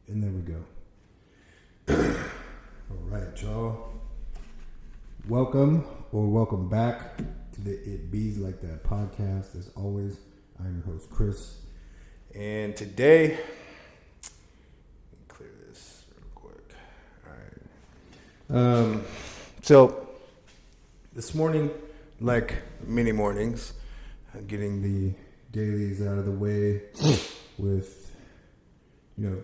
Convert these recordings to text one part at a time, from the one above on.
And there we go. All right, y'all. Welcome back to the It Bees Like That podcast. As always, I'm your host, Chris. And today, let me clear this real quick. All right. So, this morning, like many mornings, getting the dailies out of the way with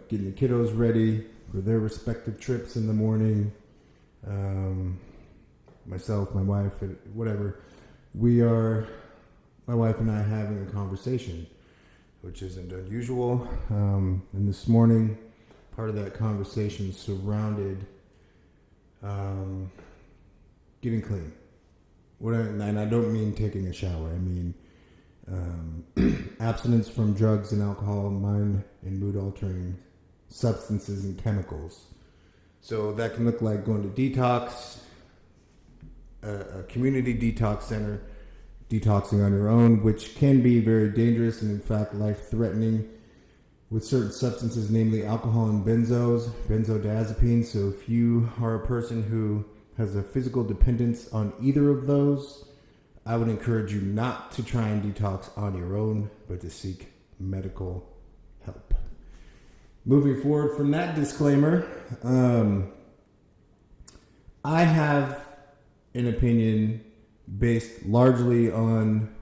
getting the kiddos ready for their respective trips in the morning. Myself, my wife, whatever. My wife and I having a conversation, which isn't unusual. And this morning, part of that conversation surrounded getting clean. And I don't mean taking a shower. I mean abstinence from drugs and alcohol, mind and mood altering substances and chemicals. So that can look like going to detox, a community detox center, detoxing on your own, which can be very dangerous and in fact life-threatening with certain substances, namely alcohol and benzodiazepines. So if you are a person who has a physical dependence on either of those, I would encourage you not to try and detox on your own, but to seek medical help. Moving forward from that disclaimer, I have an opinion based largely on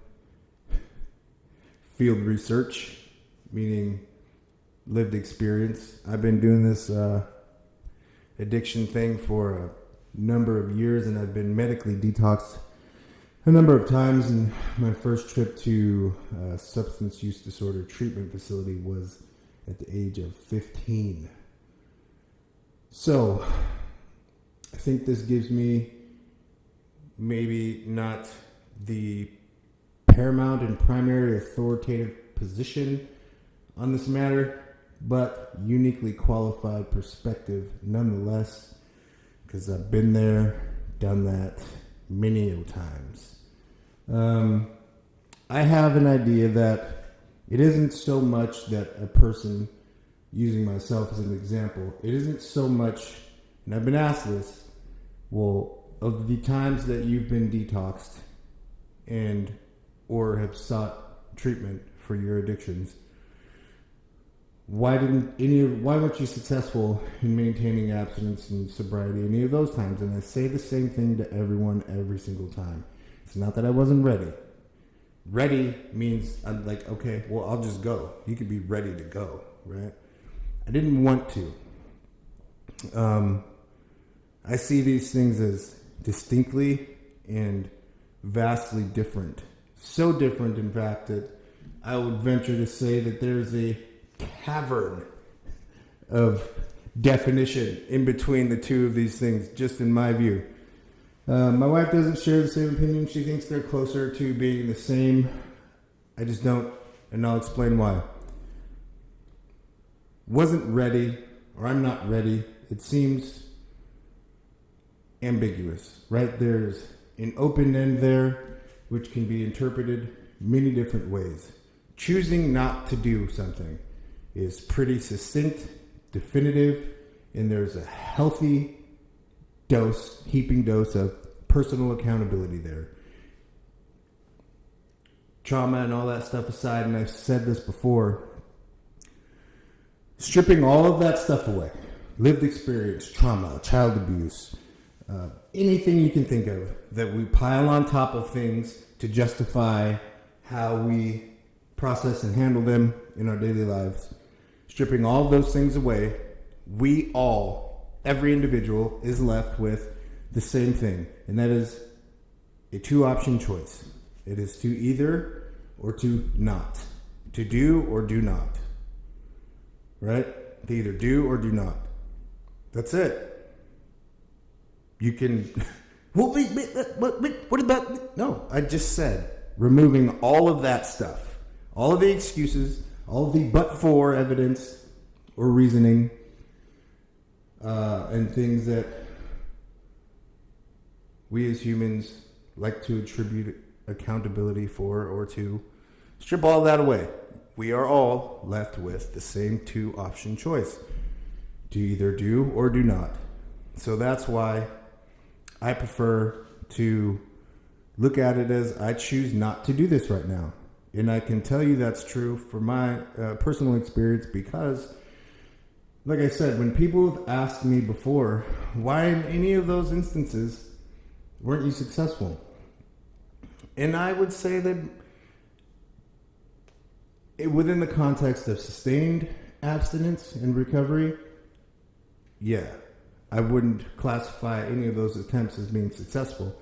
field research, meaning lived experience. I've been doing this addiction thing for a number of years, and I've been medically detoxed a number of times. And my first trip to a substance use disorder treatment facility was at the age of 15. So I think this gives me maybe not the paramount and primary authoritative position on this matter, but uniquely qualified perspective nonetheless, because I've been there, done that many times. I have an idea that it isn't so much that a person, using myself as an example, it isn't so much, and I've been asked this, well, of the times that you've been detoxed and or have sought treatment for your addictions, why weren't you successful in maintaining abstinence and sobriety any of those times? And I say the same thing to everyone every single time. It's not that I wasn't ready. Ready means I'm like, okay, well, I'll just go. You could be ready to go, right? I didn't want to. I see these things as distinctly and vastly different. So different, in fact, that I would venture to say that there's a cavern of definition in between the two of these things, just in my view. My wife doesn't share the same opinion. She thinks they're closer to being the same. I just don't, and I'll explain why. Wasn't ready, or I'm not ready. It seems ambiguous, right? There's an open end there, which can be interpreted many different ways. Choosing not to do something is pretty succinct, definitive, and there's a healthy heaping dose of personal accountability there. Trauma and all that stuff aside, and I've said this before, stripping all of that stuff away, lived experience, trauma, child abuse, anything you can think of that we pile on top of things to justify how we process and handle them in our daily lives. Stripping all of those things away, every individual is left with the same thing, and that is a two-option choice. It is to either or to not. To do or do not. Right? To either do or do not. That's it. You can... What about... No, I just said removing all of that stuff. All of the excuses, all of the but-for evidence or reasoning, and things that we as humans like to attribute accountability for or to. Strip all that away. We are all left with the same two-option choice. to either do or do not. So that's why I prefer to look at it as I choose not to do this right now. And I can tell you that's true for my personal experience because, like I said, when people have asked me before, why in any of those instances weren't you successful? And I would say that within the context of sustained abstinence and recovery, yeah, I wouldn't classify any of those attempts as being successful.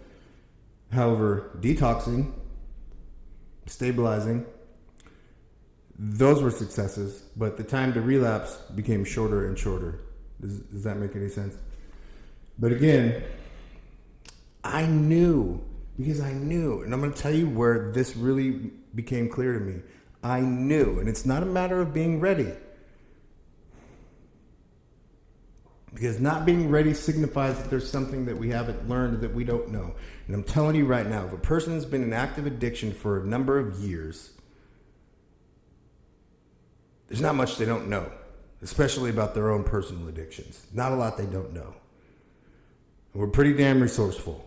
However, detoxing, stabilizing, those were successes, but the time to relapse became shorter and shorter. Does that make any sense? But again, I knew, and I'm going to tell you where this really became clear to me. I knew, and it's not a matter of being ready. Because not being ready signifies that there's something that we haven't learned that we don't know. And I'm telling you right now, if a person has been in active addiction for a number of years, there's not much they don't know, especially about their own personal addictions. Not a lot they don't know. We're pretty damn resourceful,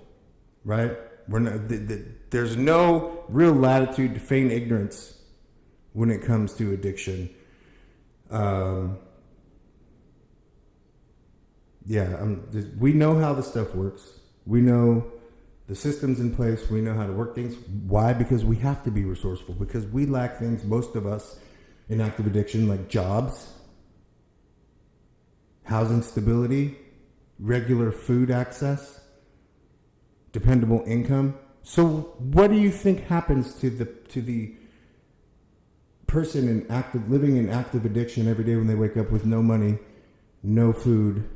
right? There's no real latitude to feign ignorance when it comes to addiction. We know how the stuff works. We know the systems in place. We know how to work things. Why? Because we have to be resourceful. Because we lack things, most of us, in active addiction, like jobs, housing stability, regular food access, dependable income. So what do you think happens to the person living in active addiction every day when they wake up with no money, no food,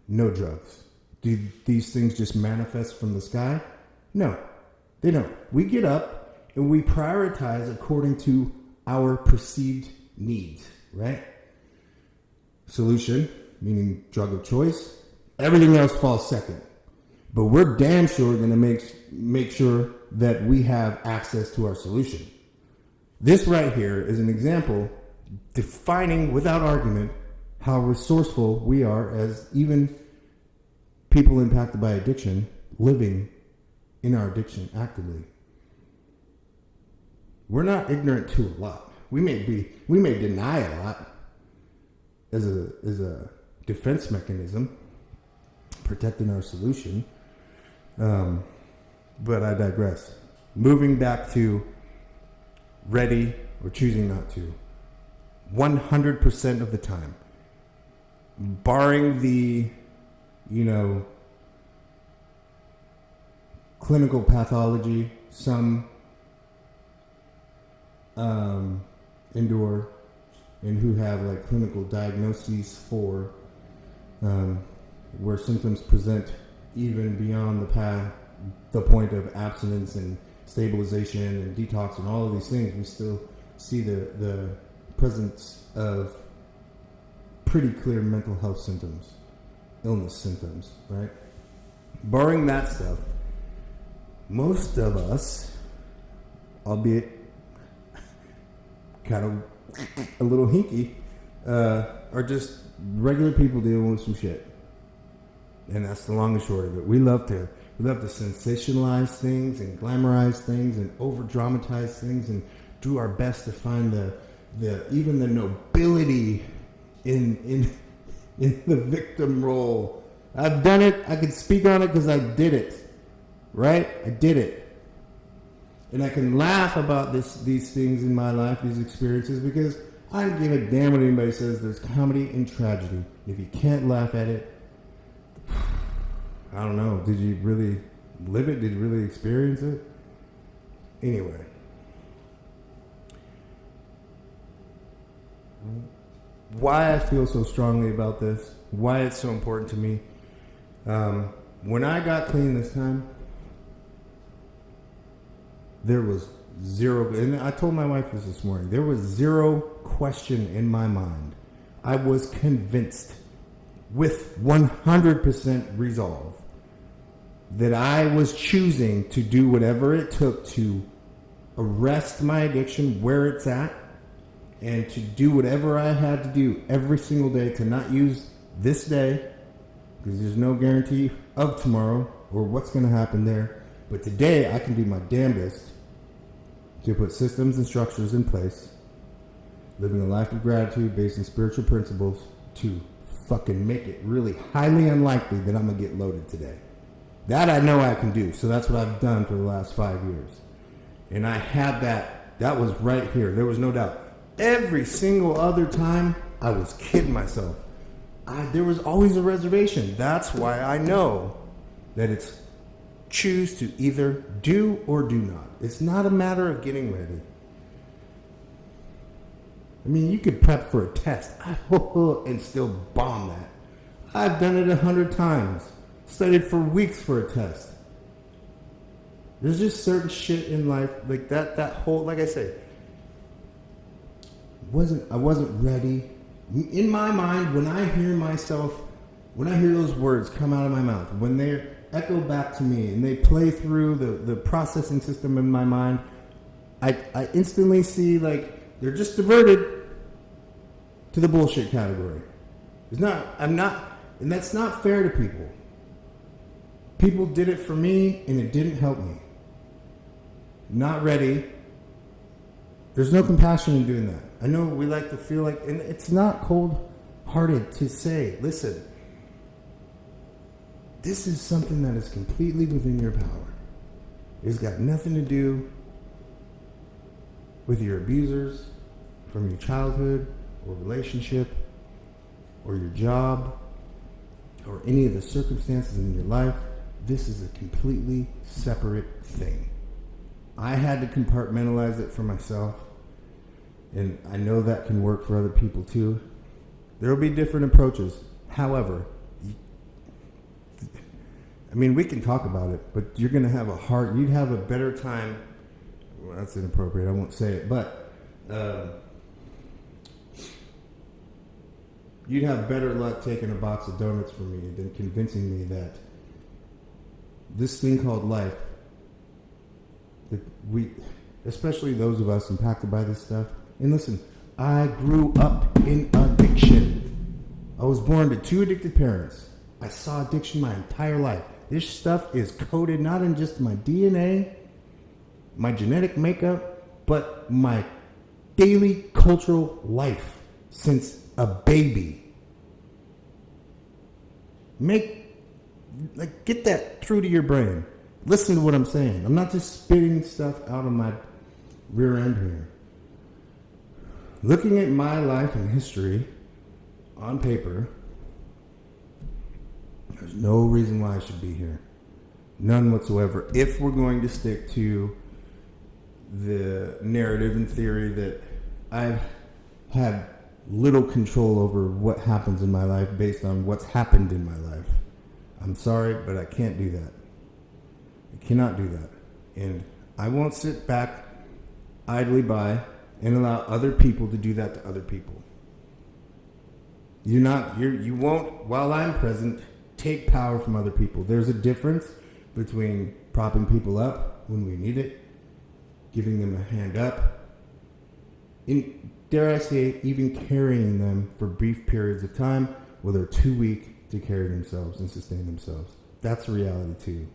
no drugs? Do these things just manifest from the sky? No, they don't. We get up and we prioritize according to our perceived needs, right? Solution, meaning drug of choice. Everything else falls second. But we're damn sure going to make sure that we have access to our solution. This right here is an example defining without argument how resourceful we are as even people impacted by addiction living in our addiction actively. We're not ignorant to a lot. We may deny a lot as a defense mechanism, protecting our solution. But I digress. Moving back to ready or choosing not to. 100% of the time, barring the, clinical pathology, some endure and who have like clinical diagnoses for where symptoms present even beyond the point of abstinence and stabilization and detox and all of these things, we still see the presence of pretty clear mental health symptoms, illness symptoms, right? Barring that stuff, most of us, albeit kind of a little hinky, are just regular people dealing with some shit. And that's the long and short of it. We love to sensationalize things and glamorize things and over dramatize things and do our best to find even the nobility in the victim role. I've done it. I can speak on it because I did it. Right? I did it. And I can laugh about these things in my life, these experiences, because I don't give a damn what anybody says. There's comedy and tragedy. If you can't laugh at it, I don't know. Did you really live it? Did you really experience it? Anyway. Why I feel so strongly about this, why it's so important to me. When I got clean this time, there was zero, and I told my wife this morning, there was zero question in my mind. I was convinced with 100% resolve that I was choosing to do whatever it took to arrest my addiction where it's at and to do whatever I had to do every single day to not use this day, because there's no guarantee of tomorrow or what's going to happen there. But today, I can do my damnedest to put systems and structures in place, living a life of gratitude based on spiritual principles to fucking make it really highly unlikely that I'm going to get loaded today. That I know I can do. So that's what I've done for the last 5 years. And I had that was right here. There was no doubt. Every single other time, I was kidding myself. There was always a reservation. That's why I know that it's choose to either do or do not. It's not a matter of getting ready. I mean, you could prep for a test and still bomb that. I've done it 100 times. Studied for weeks for a test. There's just certain shit in life like that whole, like I say, I wasn't ready. In my mind, when I hear those words come out of my mouth, when they echo back to me and they play through the processing system in my mind, I instantly see like they're just diverted to the bullshit category. And that's not fair to people. People did it for me and it didn't help me. Not ready. There's no compassion in doing that. I know we like to feel like, and it's not cold-hearted to say, listen, this is something that is completely within your power. It's got nothing to do with your abusers from your childhood or relationship or your job or any of the circumstances in your life. This is a completely separate thing. I had to compartmentalize it for myself, and I know that can work for other people too. There will be different approaches. However, I mean, we can talk about it, but you're going to have you'd have a better time. Well, that's inappropriate. I won't say it, but you'd have better luck taking a box of donuts from me than convincing me that this thing called life, that especially those of us impacted by this stuff. And listen, I grew up in addiction. I was born to 2 addicted parents. I saw addiction my entire life. This stuff is coded not in just my DNA, my genetic makeup, but my daily cultural life since a baby. Get that through to your brain. Listen to what I'm saying. I'm not just spitting stuff out of my rear end here. Looking at my life and history on paper, there's no reason why I should be here. None whatsoever. If we're going to stick to the narrative and theory that I've had little control over what happens in my life based on what's happened in my life. I'm sorry, but I can't do that. I cannot do that. And I won't sit back idly by and allow other people to do that to other people. You won't, while I'm present, take power from other people. There's a difference between propping people up when we need it, giving them a hand up, and dare I say, even carrying them for brief periods of time where they're too weak to carry themselves and sustain themselves. That's reality too.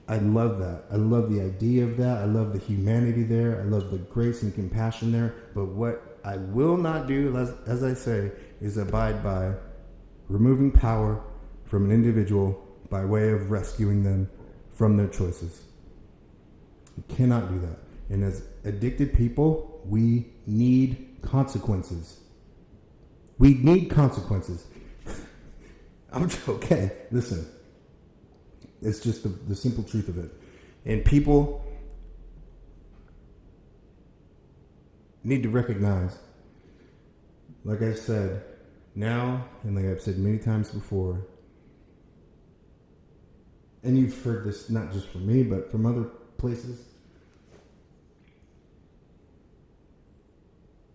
I love that. I love the idea of that. I love the humanity there. I love the grace and compassion there. But what I will not do, as I say, is abide by removing power from an individual by way of rescuing them from their choices. You cannot do that. And as addicted people, we need consequences. We need consequences. Okay, listen. It's just the simple truth of it. And people need to recognize, like I've said now, and like I've said many times before, and you've heard this not just from me, but from other places,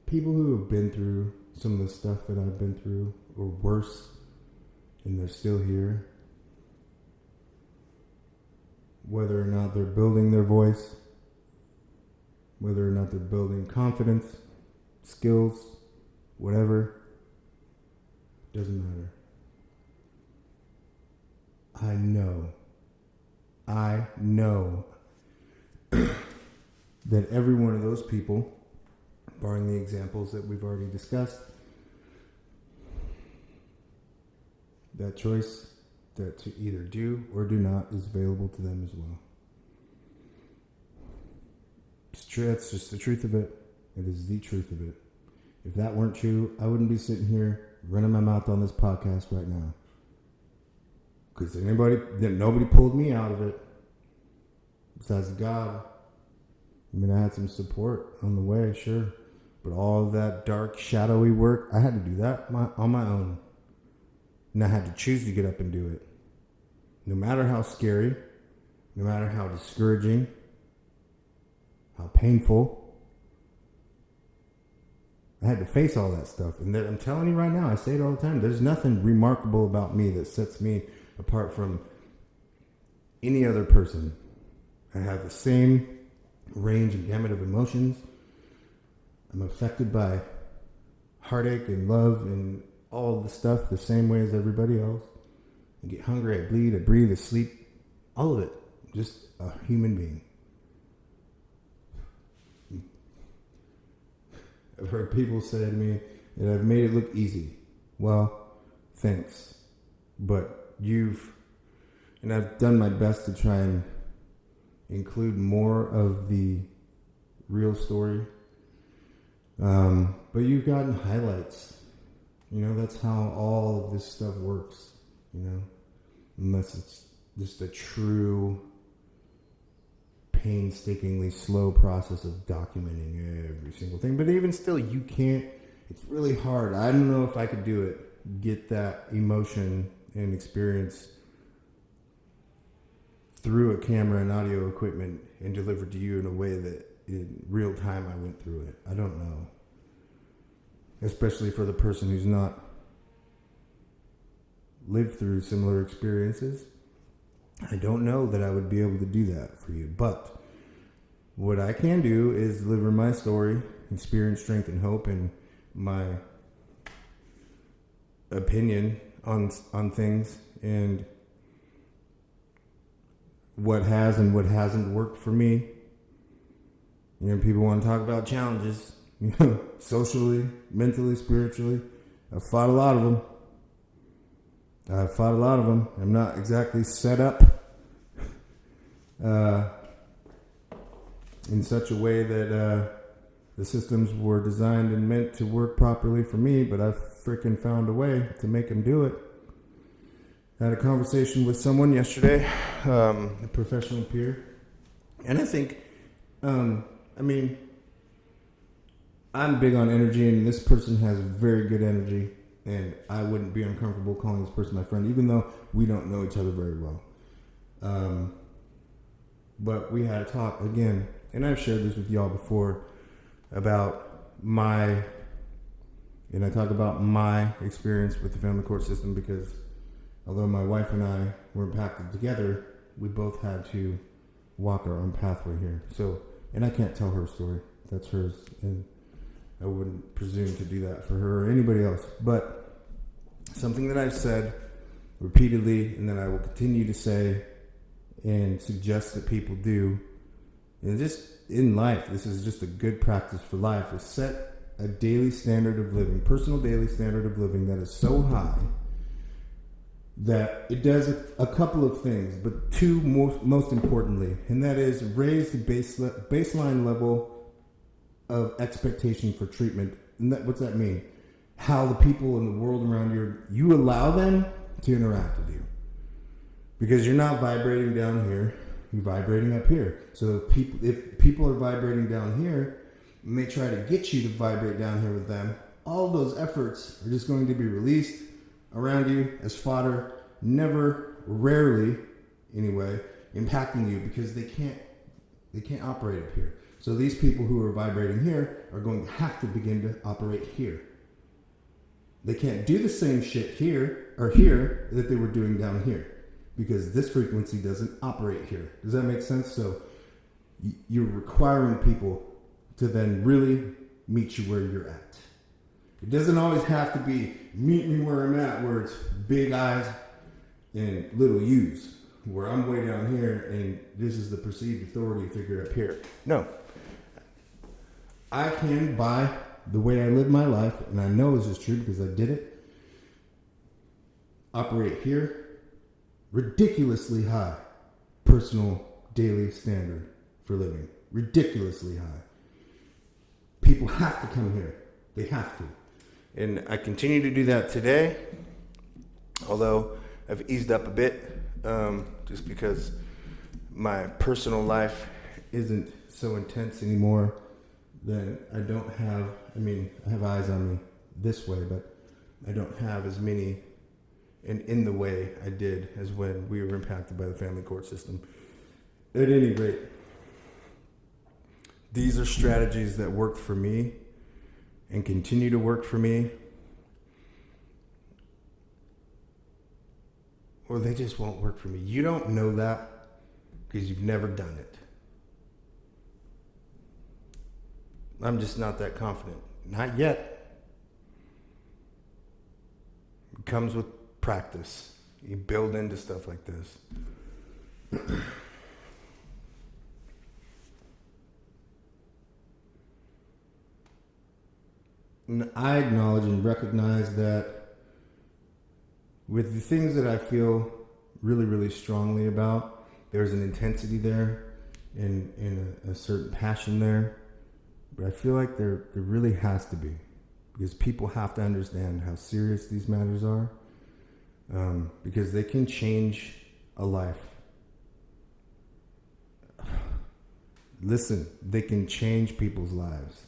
people who have been through some of the stuff that I've been through, or worse, and they're still here, whether or not they're building their voice, whether or not they're building confidence, skills, whatever, Doesn't matter. I know that every one of those people, barring the examples that we've already discussed, that choice that to either do or do not is available to them as well. It's true. That's just the truth of it. It is the truth of it. If that weren't true, I wouldn't be sitting here running my mouth on this podcast right now. Because nobody pulled me out of it besides God. I mean, I had some support on the way, sure. But all of that dark, shadowy work, I had to do that on my own. And I had to choose to get up and do it. No matter how scary, no matter how discouraging, how painful, I had to face all that stuff. And I'm telling you right now, I say it all the time, there's nothing remarkable about me that sets me apart from any other person. I have the same range and gamut of emotions. I'm affected by heartache and love and all of the stuff the same way as everybody else. I get hungry, I bleed, I breathe, I sleep. All of it. Just a human being. I've heard people say to me that I've made it look easy. Well, thanks. But and I've done my best to try and include more of the real story. But you've gotten highlights. You know, that's how all of this stuff works, you know, unless it's just a true, painstakingly slow process of documenting every single thing. But even still, you can't, it's really hard. I don't know if I could do it, get that emotion and experience through a camera and audio equipment and delivered to you in a way that in real time I went through it. I don't know. Especially for the person who's not lived through similar experiences. I don't know that I would be able to do that for you. But what I can do is deliver my story, experience, strength, and hope, and my opinion on things, and what has and what hasn't worked for me. You know, people want to talk about challenges, you know, socially, mentally, spiritually. I've fought a lot of them. I'm not exactly set up in such a way that the systems were designed and meant to work properly for me, but I've freaking found a way to make them do it. I had a conversation with someone yesterday, a professional peer, and I think, I'm big on energy, and this person has very good energy, and I wouldn't be uncomfortable calling this person my friend, even though we don't know each other very well. But we had a talk again, and I've shared this with y'all before, about I talk about my experience with the family court system, because although my wife and I were impacted together, we both had to walk our own pathway here. So, and I can't tell her story. That's hers, and I wouldn't presume to do that for her or anybody else. But something that I've said repeatedly, and that I will continue to say and suggest that people do, and just in life, this is just a good practice for life, is set a daily standard of living, personal daily standard of living that is so high that it does a couple of things, but two most importantly, and that is raise the baseline level of expectation for treatment. And what's that mean? How the people in the world around you allow them to interact with you. Because you're not vibrating down here, you're vibrating up here. So if people are vibrating down here, and they try to get you to vibrate down here with them, all those efforts are just going to be released around you as fodder, rarely anyway, impacting you, because they can't operate up here. So these people who are vibrating here are going to have to begin to operate here. They can't do the same shit here or here that they were doing down here, because this frequency doesn't operate here. Does that make sense? So you're requiring people to then really meet you where you're at. It doesn't always have to be meet me where I'm at, where it's big eyes and little U's, where I'm way down here and this is the perceived authority figure up here. No. I can, by the way I live my life, and I know this is true because I did it, operate here, ridiculously high personal daily standard for living. Ridiculously high. People have to come here. They have to. And I continue to do that today, although I've eased up a bit, just because my personal life isn't so intense anymore. Then I don't have, I have eyes on me this way, but I don't have as many in the way I did as when we were impacted by the family court system. At any rate, these are strategies that worked for me and continue to work for me, or they just won't work for me. You don't know that because you've never done it. I'm just not that confident. Not yet. It comes with practice. You build into stuff like this. And I acknowledge and recognize that with the things that I feel really, really strongly about, there's an intensity there and a certain passion there. But I feel like there really has to be, because people have to understand how serious these matters are, because they can change a life. Listen, they can change people's lives.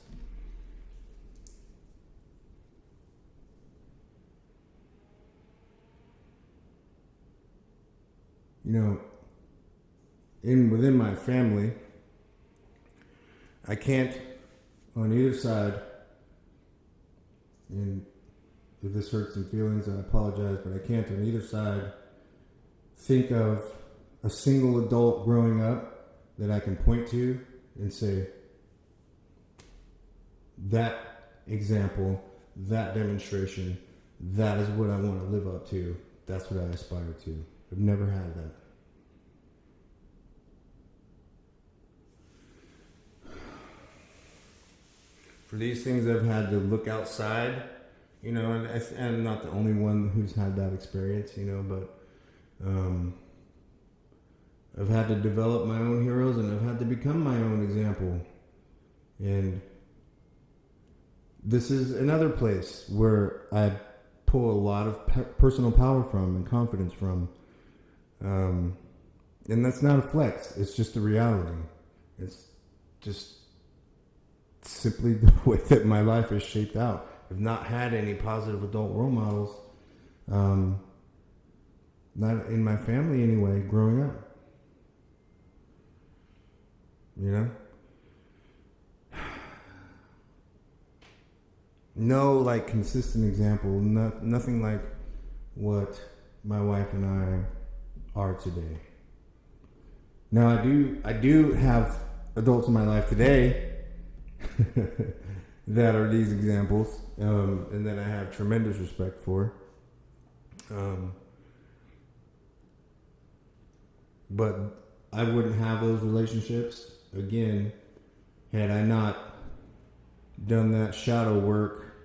Within my family, I can't, on either side, and if this hurts some feelings, I apologize, but I can't on either side think of a single adult growing up that I can point to and say, that example, that demonstration, that is what I want to live up to. That's what I aspire to. I've never had that. For these things, I've had to look outside, and I'm not the only one who's had that experience, but I've had to develop my own heroes and I've had to become my own example. And this is another place where I pull a lot of personal power from and confidence from. And that's not a flex. It's just a reality. It's just simply the way that my life is shaped out. I've not had any positive adult role models, not in my family anyway, growing up. No, consistent example, nothing like what my wife and I are today. Now, I do have adults in my life today that are these examples, and that I have tremendous respect for. But I wouldn't have those relationships, again, had I not done that shadow work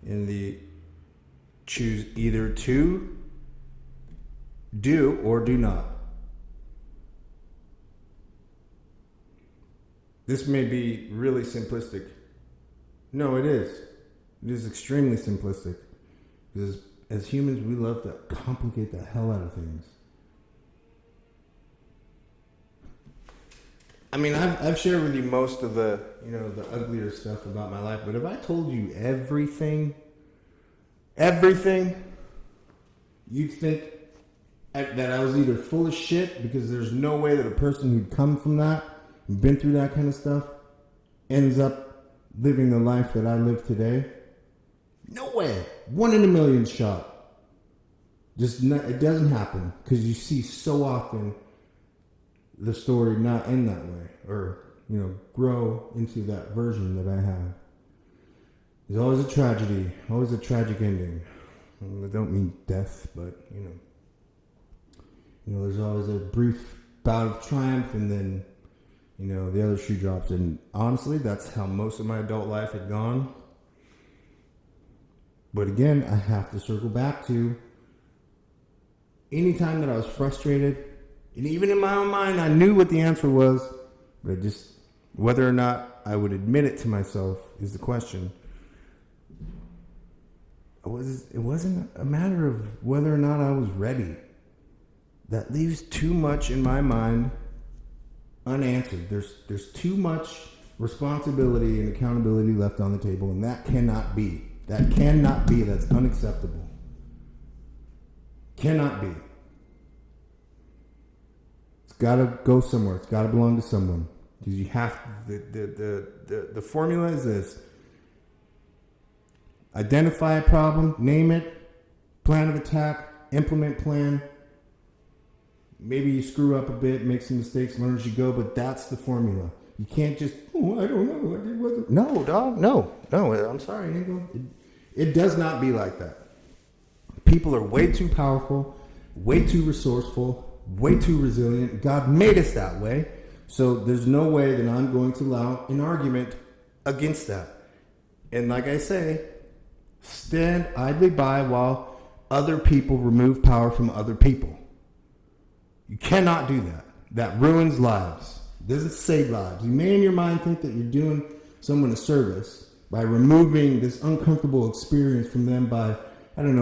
in the choose either to do or do not. This may be really simplistic. No, it is. It is extremely simplistic. Because as humans, we love to complicate the hell out of things. I've shared with you most of the, the uglier stuff about my life, but if I told you everything, you'd think that I was either full of shit, because there's no way that a person who'd come from that, been through that kind of stuff, ends up living the life that I live today. No way. 1 in a million shot. It doesn't happen, because you see so often the story not end that way, or grow into that version that I have. There's always a tragedy, always a tragic ending. I don't mean death, but there's always a brief bout of triumph, and then the other shoe drops. And honestly, that's how most of my adult life had gone. But again, I have to circle back to anytime that I was frustrated, and even in my own mind, I knew what the answer was, but just whether or not I would admit it to myself is the question. It wasn't a matter of whether or not I was ready. That leaves too much in my mind unanswered. There's too much responsibility and accountability left on the table, and that cannot be. That cannot be. That's unacceptable. Cannot be. It's got to go somewhere. It's got to belong to someone. Because you have the formula is this: identify a problem, name it, plan of attack, implement plan. Maybe you screw up a bit, make some mistakes, learn as you go, but that's the formula. You can't just, I don't know. It wasn't. No, dog, no. I'm sorry, it does not be like that. People are way too powerful, way too resourceful, way too resilient. God made us that way. So there's no way that I'm going to allow an argument against that. And like I say, stand idly by while other people remove power from other people. You cannot do that. That ruins lives. It doesn't save lives. You may in your mind think that you're doing someone a service by removing this uncomfortable experience from them by,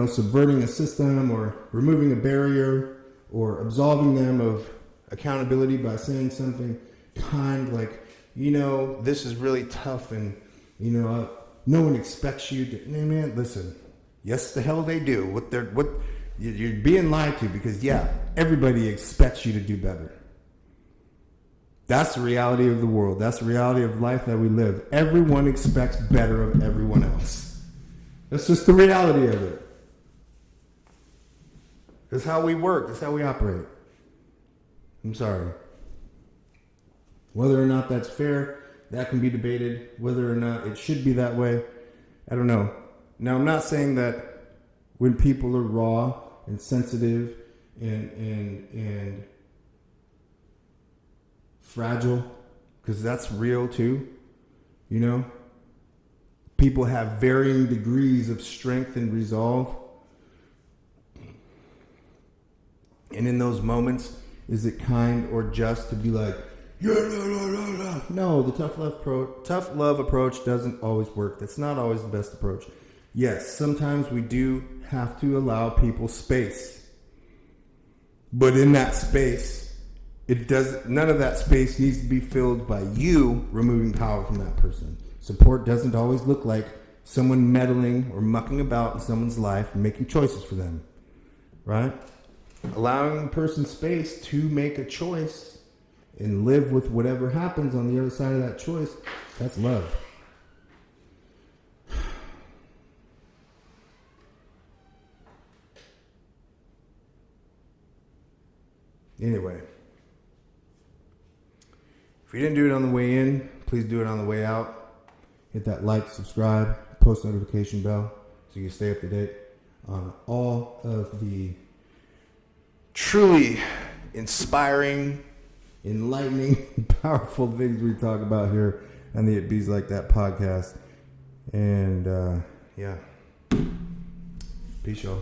subverting a system or removing a barrier or absolving them of accountability by saying something kind like, this is really tough and, no one expects you to, man, listen, yes, the hell they do. You're being lied to because, everybody expects you to do better. That's the reality of the world. That's the reality of life that we live. Everyone expects better of everyone else. That's just the reality of it. That's how we work. That's how we operate. I'm sorry. Whether or not that's fair, that can be debated. Whether or not it should be that way, I don't know. Now, I'm not saying that when people are raw and sensitive and fragile, because that's real too, people have varying degrees of strength and resolve. And in those moments, is it kind or just to be like, no, the tough love approach doesn't always work. That's not always the best approach. Yes, sometimes we do have to allow people space. But in that space, none of that space needs to be filled by you removing power from that person. Support doesn't always look like someone meddling or mucking about in someone's life and making choices for them. Right? Allowing a person space to make a choice and live with whatever happens on the other side of that choice, that's love. Anyway, if you didn't do it on the way in, please do it on the way out. Hit that like, subscribe, post notification bell so you can stay up to date on all of the truly inspiring, enlightening, powerful things we talk about here on the It Bees Like That podcast. And, peace, y'all.